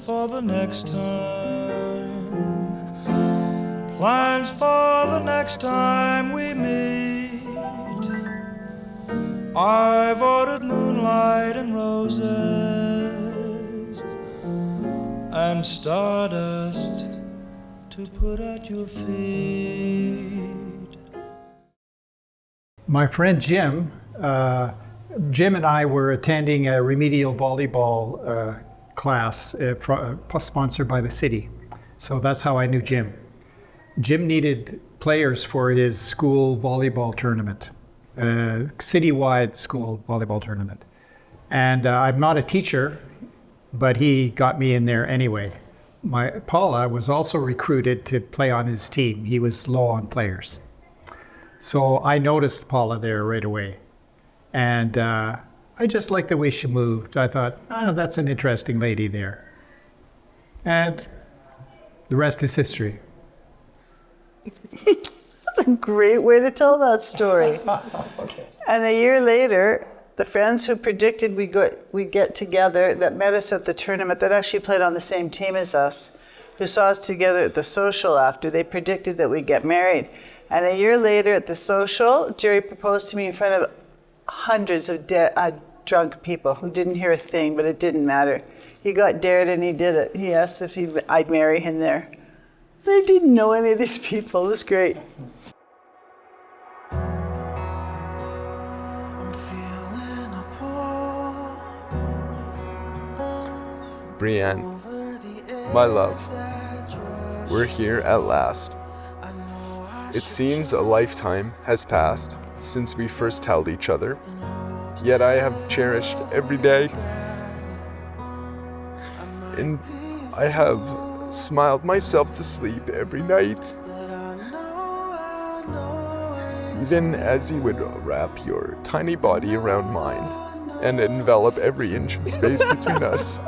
for the next time, plans for the next time we meet. I've ordered moonlight and roses and stardust to put at your feet. My friend Jim and I were attending a remedial volleyball class sponsored by the city. So that's how I knew Jim. Jim needed players for his school volleyball tournament, citywide school volleyball tournament. And I'm not a teacher, but he got me in there anyway. Paula was also recruited to play on his team. He was low on players. So I noticed Paula there right away. And I just liked the way she moved. I thought, that's an interesting lady there. And the rest is history. That's a great way to tell that story. Okay. And a year later, the friends who predicted we'd get together, that met us at the tournament, that actually played on the same team as us, who saw us together at the social after, they predicted that we'd get married. And a year later at the social, Jerry proposed to me in front of hundreds of drunk people who didn't hear a thing, but it didn't matter. He got dared and he did it. He asked if I'd marry him there. I didn't know any of these people. It was great. Brianne, my love, we're here at last. It seems a lifetime has passed since we first held each other, yet I have cherished every day. And I have smiled myself to sleep every night. Even as you would wrap your tiny body around mine and envelop every inch of space between us.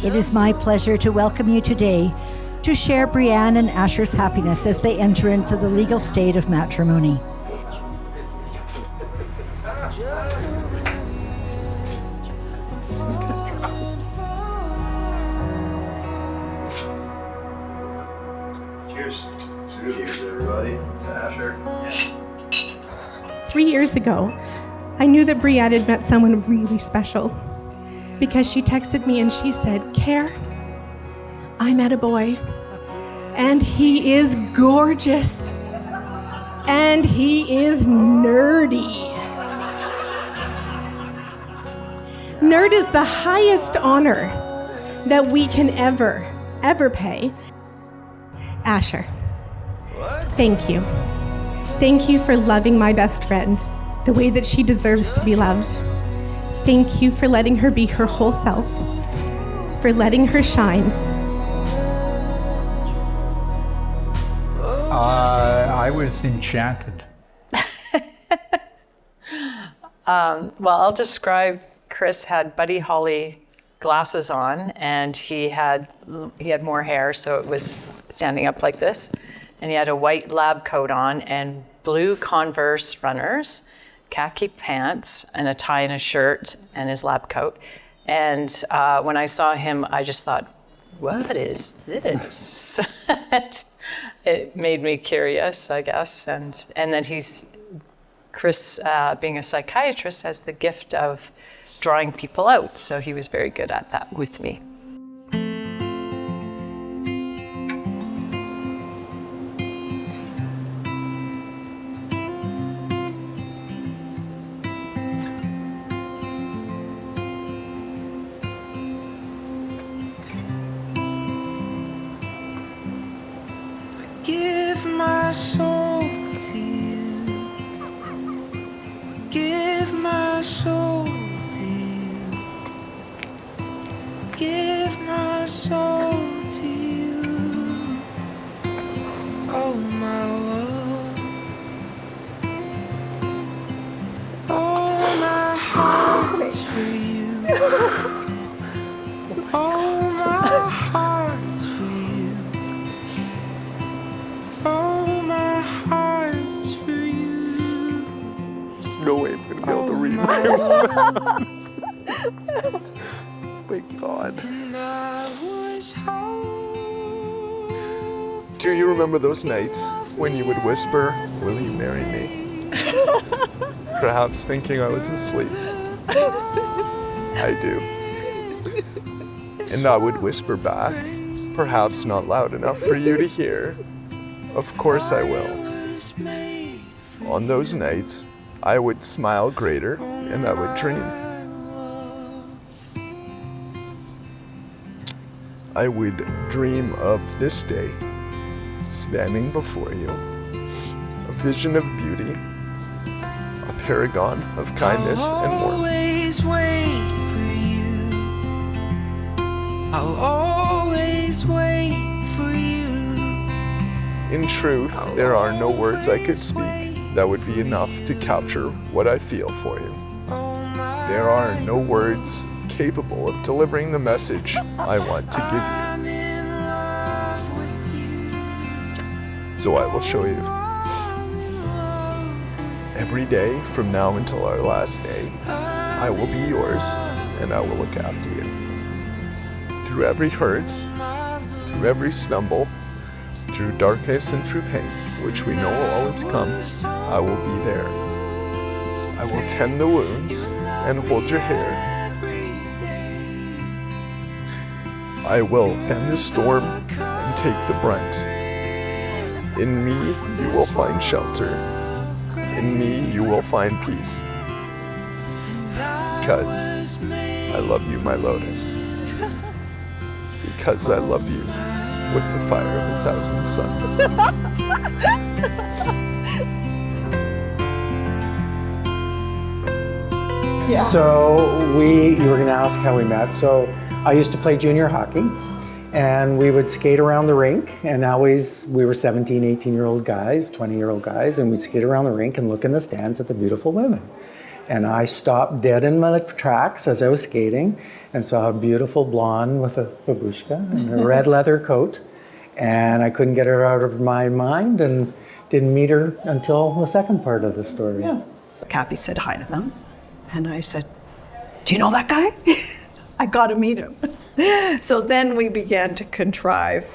It is my pleasure to welcome you today to share Brianne and Asher's happiness as they enter into the legal state of matrimony. Cheers. Cheers, everybody. To Asher. 3 years ago, I knew that Brianne had met someone really special because she texted me and she said, "Care, I met a boy and he is gorgeous and he is nerdy." Nerd is the highest honor that we can ever pay. Asher, thank you. Thank you for loving my best friend the way that she deserves to be loved. Thank you for letting her be her whole self, for letting her shine. I was enchanted. Well, I'll describe. Chris had Buddy Holly glasses on, and he had more hair, so it was standing up like this. And he had a white lab coat on and blue Converse runners, khaki pants, and a tie and a shirt, and his lab coat. And when I saw him, I just thought, what is this? It made me curious, I guess. And then Chris, being a psychiatrist, has the gift of drawing people out. So he was very good at that with me. Give my soul to you. Give my soul to you. Give my soul to you. Oh, my love. Oh, my heart's for you. Oh, my heart's for you. Oh, my heart's for you. My God. Do you remember those nights when you would whisper, "Will you marry me?" Perhaps thinking I was asleep. I do. And I would whisper back, perhaps not loud enough for you to hear, "Of course I will." On those nights, I would smile greater and I would dream. I would dream of this day, standing before you, a vision of beauty, a paragon of kindness and warmth. Always wait for you. I'll always wait for you. In truth, there are no words I could speak that would be enough to capture what I feel for you. There are no words capable of delivering the message I want to give you. So I will show you. Every day from now until our last day, I will be yours and I will look after you. Through every hurt, through every stumble, through darkness and through pain, which we know will always come, I will be there. I will tend the wounds and hold your hair. I will fend the storm and take the brunt. In me, you will find shelter. In me, you will find peace. Because I love you, my lotus. Because I love you with the fire of 1,000 suns. Yeah. So you were going to ask how we met. So I used to play junior hockey, and we would skate around the rink, and always we were 17, 18-year-old guys, 20-year-old guys, and we'd skate around the rink and look in the stands at the beautiful women. And I stopped dead in my tracks as I was skating and saw a beautiful blonde with a babushka and a red leather coat, and I couldn't get her out of my mind and didn't meet her until the second part of the story. Yeah. So Kathy said hi to them, and I said, "Do you know that guy? I got to meet him." So then we began to contrive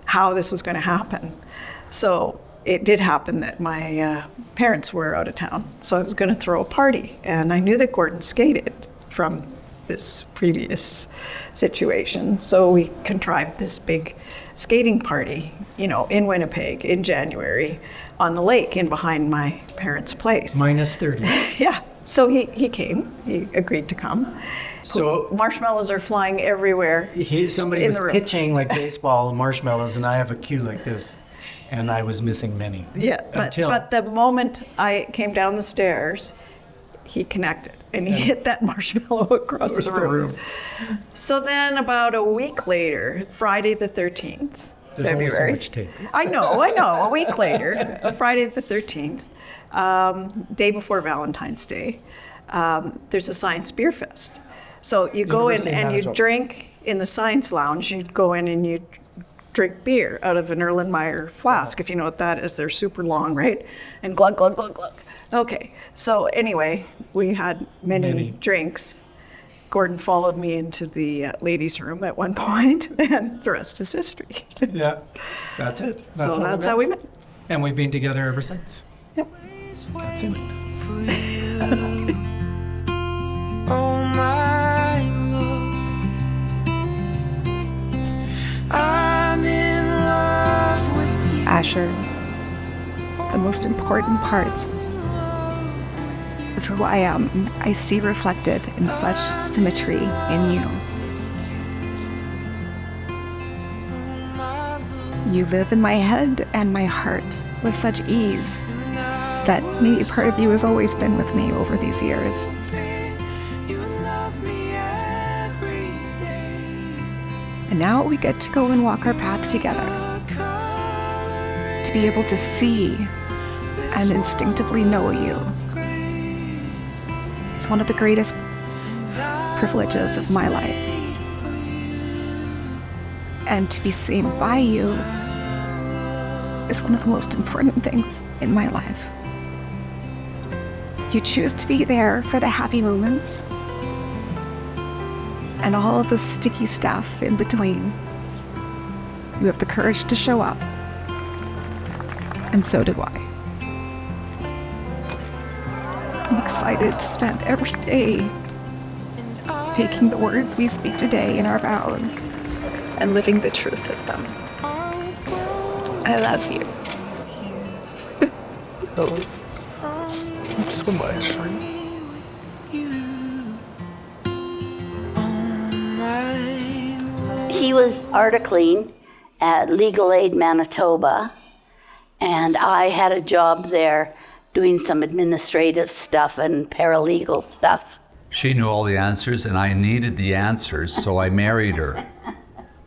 how this was going to happen. So it did happen that my parents were out of town, so I was going to throw a party, and I knew that Gordon skated from this previous situation, so we contrived this big skating party, in Winnipeg in January on the lake in behind my parents' place. Minus 30. Yeah, so he came, he agreed to come. So marshmallows are flying everywhere. Somebody in was the room. pitching like baseball marshmallows, and I have a cue like this, and I was missing many. Yeah, but the moment I came down the stairs, he connected, and he hit that marshmallow across the room. So then about a week later, Friday the 13th, There's February. only so much tape. I know, a week later, Friday the 13th, day before Valentine's Day, there's a science beer fest. So you go in University and you Manitoba. drink in the science lounge, you'd go in and you'd drink beer out of an Erlenmeyer flask, if you know what that is. They're super long, right? And glug, glug, glug, glug. Okay, so anyway, we had many drinks. Gordon followed me into the ladies' room at one point, and the rest is history. Yeah, that's it. That's how we met. And we've been together ever since. Yep. That's it. Oh my love, I'm in love with you. Asher, the most important parts of who I am, I see reflected in such symmetry in you. You live in my head and my heart with such ease that maybe part of you has always been with me over these years. And now we get to go and walk our path together. To be able to see and instinctively know you is one of the greatest privileges of my life. And to be seen by you is one of the most important things in my life. You choose to be there for the happy moments and all of the sticky stuff in between. You have the courage to show up. And so do I. I'm excited to spend every day taking the words we speak today in our vows and living the truth of them. I love you. So much. He was articling at Legal Aid Manitoba, and I had a job there doing some administrative stuff and paralegal stuff. She knew all the answers, and I needed the answers, so I married her.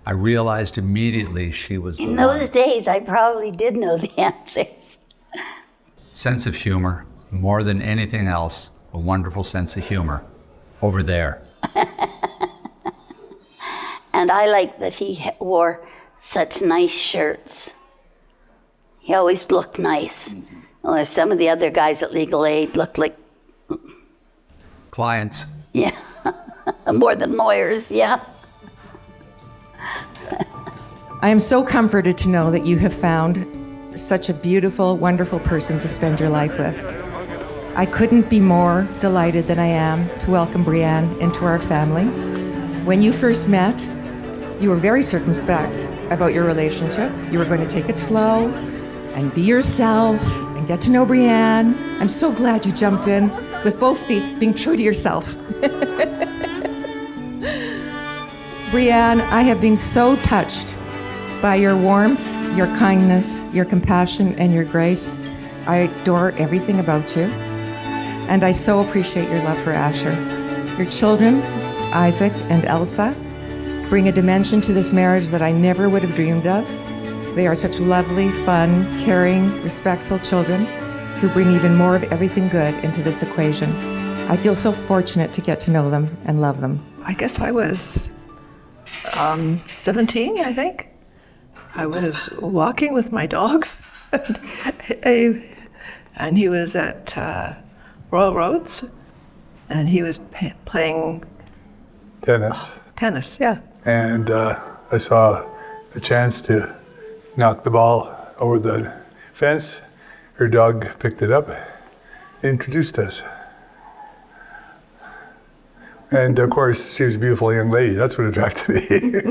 I realized immediately she was the In one. those days, I probably did know the answers. Sense of humor, more than anything else, a wonderful sense of humor. Over there. And I liked that he wore such nice shirts. He always looked nice. Well, some of the other guys at Legal Aid looked like... Clients. Yeah, more than lawyers, yeah. I am so comforted to know that you have found such a beautiful, wonderful person to spend your life with. I couldn't be more delighted than I am to welcome Brianne into our family. When you first met, you were very circumspect about your relationship. You were going to take it slow and be yourself and get to know Brianne. I'm so glad you jumped in with both feet, being true to yourself. Brianne, I have been so touched by your warmth, your kindness, your compassion, and your grace. I adore everything about you. And I so appreciate your love for Asher. Your children, Isaac and Elsa, bring a dimension to this marriage that I never would have dreamed of. They are such lovely, fun, caring, respectful children who bring even more of everything good into this equation. I feel so fortunate to get to know them and love them. I guess I was 17, I think. I was walking with my dogs, and he was at Royal Roads, and he was playing Tennis. tennis, yeah. And I saw a chance to knock the ball over the fence. Her dog picked it up and introduced us. And of course, she was a beautiful young lady. That's what attracted me.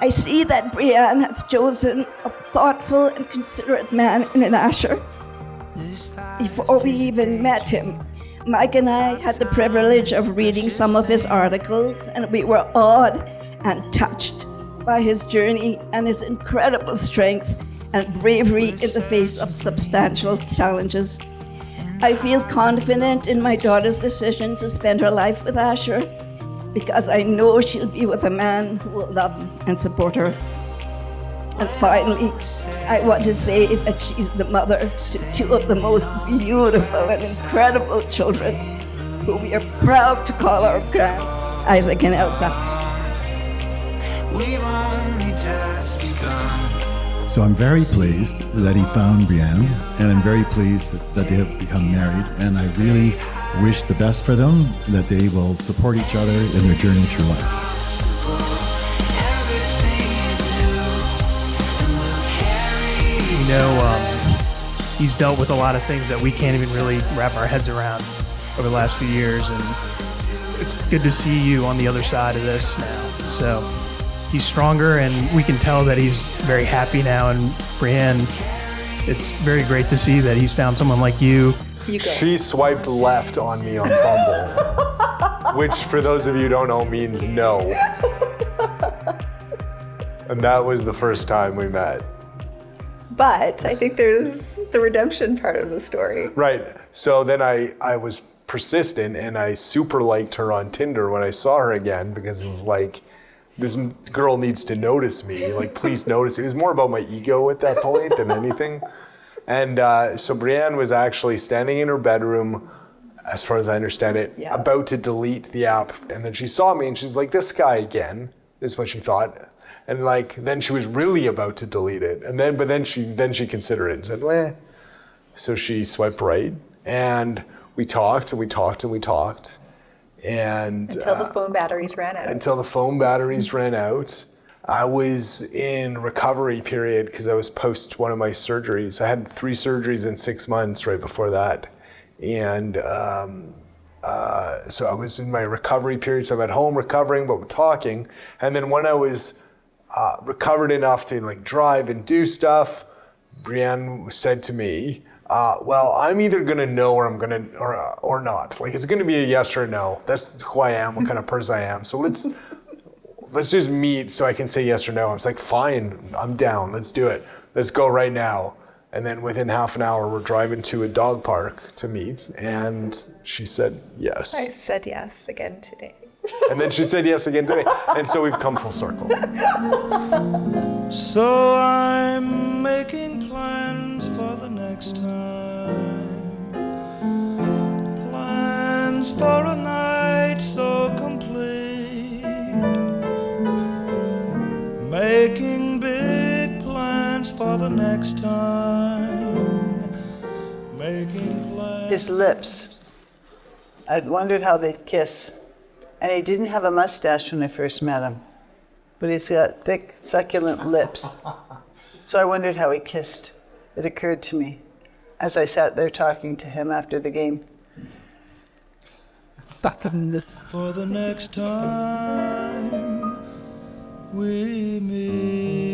I see that Brianne has chosen a thoughtful and considerate man in Asher. Before we even met him, Mike and I had the privilege of reading some of his articles, and we were awed and touched by his journey and his incredible strength and bravery in the face of substantial challenges. I feel confident in my daughter's decision to spend her life with Asher, because I know she'll be with a man who will love and support her. And finally, I want to say that she's the mother to two of the most beautiful and incredible children, who we are proud to call our grands, Isaac and Elsa. So I'm very pleased that he found Brianne, and I'm very pleased that they have become married, and I really wish the best for them, that they will support each other in their journey through life. You know, he's dealt with a lot of things that we can't even really wrap our heads around over the last few years, and it's good to see you on the other side of this now. So he's stronger, and we can tell that he's very happy now. And Brianne, it's very great to see that he's found someone like you. She swiped left on me on Bumble, which for those of you who don't know means no. And that was the first time we met. But I think there's the redemption part of the story. Right. So then I was persistent, and I super liked her on Tinder when I saw her again, because it was like, this girl needs to notice me. Like, please notice. It was more about my ego at that point than anything. And so Brianne was actually standing in her bedroom, as far as I understand it, about to delete the app. And then she saw me, and she's like, this guy again, is what she thought. And like, then she was really about to delete it. And then she considered it and said, "Well." So she swiped right, and we talked and we talked and we talked. And until the phone batteries ran out. Until the phone batteries ran out. I was in recovery period because I was post one of my surgeries. I had 3 surgeries in 6 months right before that. And so I was in my recovery period. So I'm at home recovering, but we're talking. And then when I was recovered enough to like drive and do stuff, Brianne said to me, well, I'm either gonna know or I'm gonna or not. Like it's gonna be a yes or no. That's who I am, what kind of person I am. So let's just meet so I can say yes or no. I was like, fine, I'm down. Let's do it. Let's go right now. And then within half an hour, we're driving to a dog park to meet, and she said yes. I said yes again today. And then she said yes again today, and so we've come full circle. So I'm making plans for the next time. Plans for a night so complete. Making big plans for the next time. Making plans. His lips. I wondered how they'd kiss. And he didn't have a mustache when I first met him, but he's got thick, succulent lips. So I wondered how he kissed. It occurred to me as I sat there talking to him after the game. For the next time we meet.